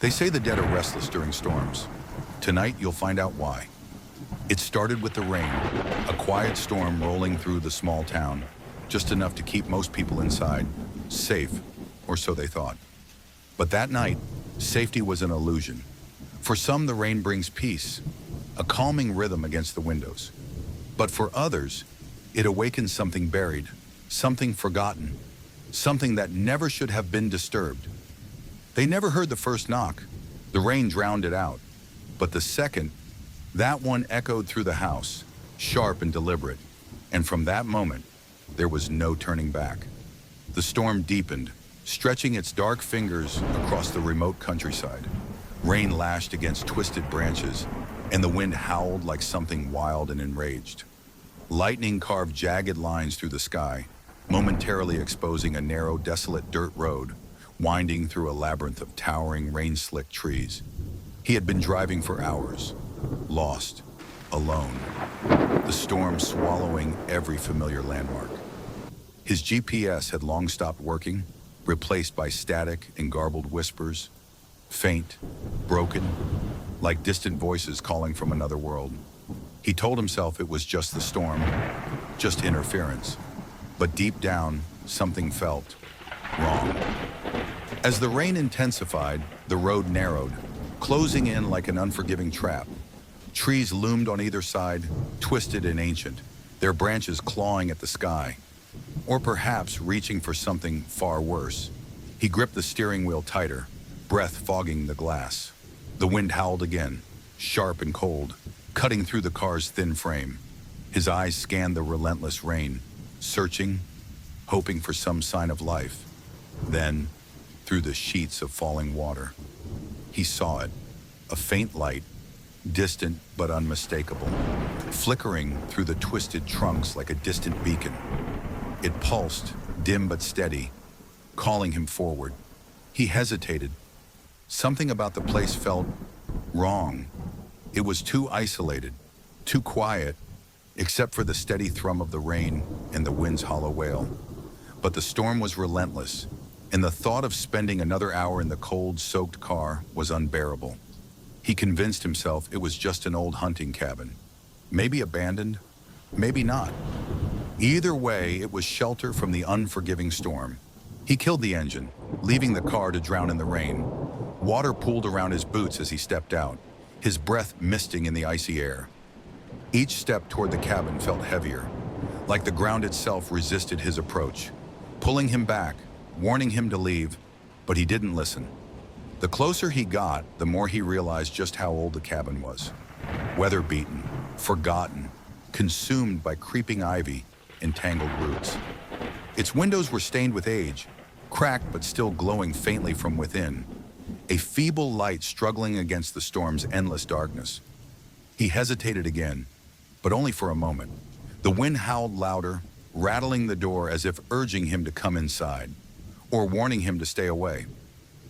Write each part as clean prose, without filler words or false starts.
They say the dead are restless during storms. Tonight, you'll find out why. It started with the rain, a quiet storm rolling through the small town, just enough to keep most people inside, safe, or so they thought. But that night, safety was an illusion. For some, the rain brings peace, a calming rhythm against the windows. But for others, it awakens something buried, something forgotten, something that never should have been disturbed. They never heard the first knock. The rain drowned it out. But the second, that one echoed through the house, sharp and deliberate. And from that moment, there was no turning back. The storm deepened, stretching its dark fingers across the remote countryside. Rain lashed against twisted branches, and the wind howled like something wild and enraged. Lightning carved jagged lines through the sky, momentarily exposing a narrow, desolate dirt road, winding through a labyrinth of towering, rain-slicked trees. He had been driving for hours, lost, alone, the storm swallowing every familiar landmark. His GPS had long stopped working, replaced by static and garbled whispers, faint, broken, like distant voices calling from another world. He told himself it was just the storm, just interference. But deep down, something felt wrong. As the rain intensified, the road narrowed, closing in like an unforgiving trap. Trees loomed on either side, twisted and ancient, their branches clawing at the sky, or perhaps reaching for something far worse. He gripped the steering wheel tighter, breath fogging the glass. The wind howled again, sharp and cold, cutting through the car's thin frame. His eyes scanned the relentless rain, searching, hoping for some sign of life. Then, through the sheets of falling water, he saw it, a faint light, distant but unmistakable, flickering through the twisted trunks like a distant beacon. It pulsed, dim but steady, calling him forward. He hesitated. Something about the place felt wrong. It was too isolated, too quiet, except for the steady thrum of the rain and the wind's hollow wail. But the storm was relentless, and the thought of spending another hour in the cold, soaked car was unbearable. He convinced himself it was just an old hunting cabin. Maybe abandoned, maybe not. Either way, it was shelter from the unforgiving storm. He killed the engine, leaving the car to drown in the rain. Water pooled around his boots as he stepped out, his breath misting in the icy air. Each step toward the cabin felt heavier, like the ground itself resisted his approach, pulling him back, warning him to leave, but he didn't listen. The closer he got, the more he realized just how old the cabin was. Weather-beaten, forgotten, consumed by creeping ivy and tangled roots. Its windows were stained with age, cracked but still glowing faintly from within, a feeble light struggling against the storm's endless darkness. He hesitated again, but only for a moment. The wind howled louder, rattling the door as if urging him to come inside, or warning him to stay away.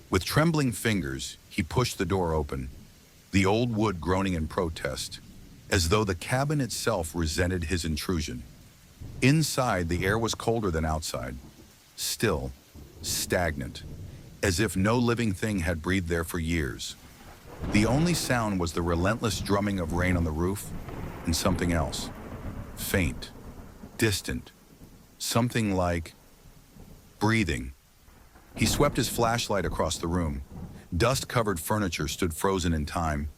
With trembling fingers, he pushed the door open, the old wood groaning in protest, as though the cabin itself resented his intrusion. Inside, the air was colder than outside, still, stagnant, as if no living thing had breathed there for years. The only sound was the relentless drumming of rain on the roof and something else, faint, distant, something like breathing. He swept his flashlight across the room. Dust-covered furniture stood frozen in time.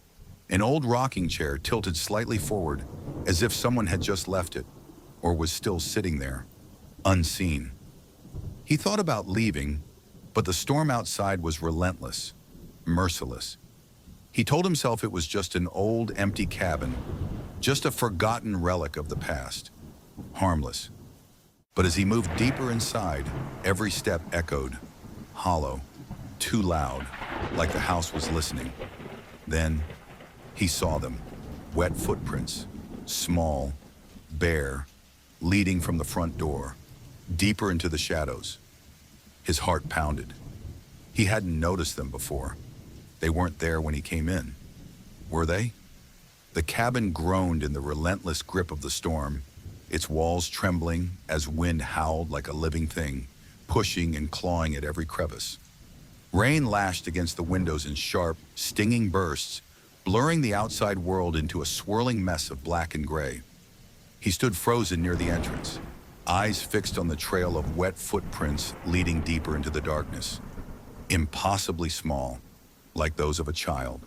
An old rocking chair tilted slightly forward, as if someone had just left it, or was still sitting there, unseen. He thought about leaving, but the storm outside was relentless, merciless. He told himself it was just an old, empty cabin, just a forgotten relic of the past, harmless. But as he moved deeper inside, every step echoed, hollow, too loud, like the house was listening. Then he saw them, wet footprints, small, bare, leading from the front door, deeper into the shadows. His heart pounded. He hadn't noticed them before. They weren't there when he came in. Were they? The cabin groaned in the relentless grip of the storm, its walls trembling as wind howled like a living thing, pushing and clawing at every crevice. Rain lashed against the windows in sharp, stinging bursts, blurring the outside world into a swirling mess of black and gray. He stood frozen near the entrance, eyes fixed on the trail of wet footprints leading deeper into the darkness. Impossibly small, like those of a child.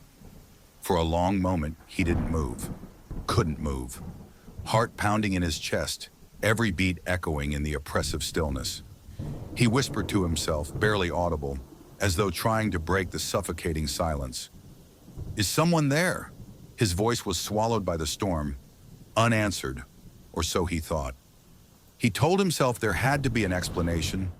For a long moment, he didn't move, couldn't move. Heart pounding in his chest, every beat echoing in the oppressive stillness. He whispered to himself, barely audible, as though trying to break the suffocating silence. "Is someone there?" His voice was swallowed by the storm, unanswered, or so he thought. He told himself there had to be an explanation,